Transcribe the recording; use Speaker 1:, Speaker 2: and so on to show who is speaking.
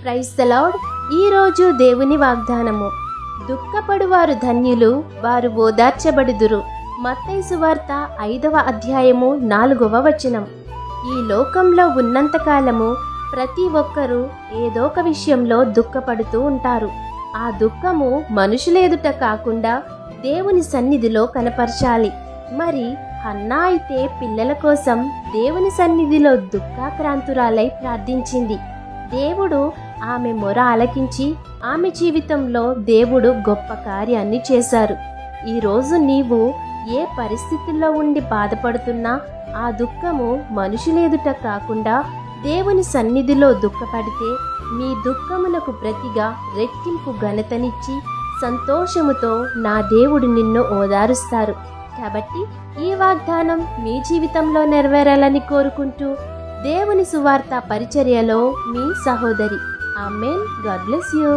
Speaker 1: Praise the lord. ఈరోజు దేవుని వాగ్దానము. దుఃఖపడువారు ధన్యులు, వారు ఓదార్చబడుదురు. మత్తయి సువార్త 5వ అధ్యాయము 4వ వచనం. ఈ లోకంలో ఉన్నంతకాలము ప్రతి ఒక్కరూ ఏదో ఒక విషయంలో దుఃఖపడుతూ ఉంటారు. ఆ దుఃఖము మనుషుల ఎదుట కాకుండా దేవుని సన్నిధిలో కనపరచాలి. మరి హన్నా అయితే పిల్లల కోసం దేవుని సన్నిధిలో దుఃఖాక్రాంతురాలై ప్రార్థించింది. దేవుడు ఆమె మొర ఆలకించి ఆమె జీవితంలో దేవుడు గొప్ప కార్యాన్ని చేశారు. ఈరోజు నీవు ఏ పరిస్థితుల్లో ఉండి బాధపడుతున్నా ఆ దుఃఖము మనుషులెదుట కాకుండా దేవుని సన్నిధిలో దుఃఖపడితే మీ దుఃఖమునకు ప్రతిగా రెట్టింపు ఘనతనిచ్చి సంతోషముతో నా దేవుడు నిన్ను ఓదారుస్తారు. కాబట్టి ఈ వాగ్దానం మీ జీవితంలో నెరవేరాలని కోరుకుంటూ దేవుని సువార్త పరిచర్యలో మీ సహోదరి. ఆమేన్. God bless you.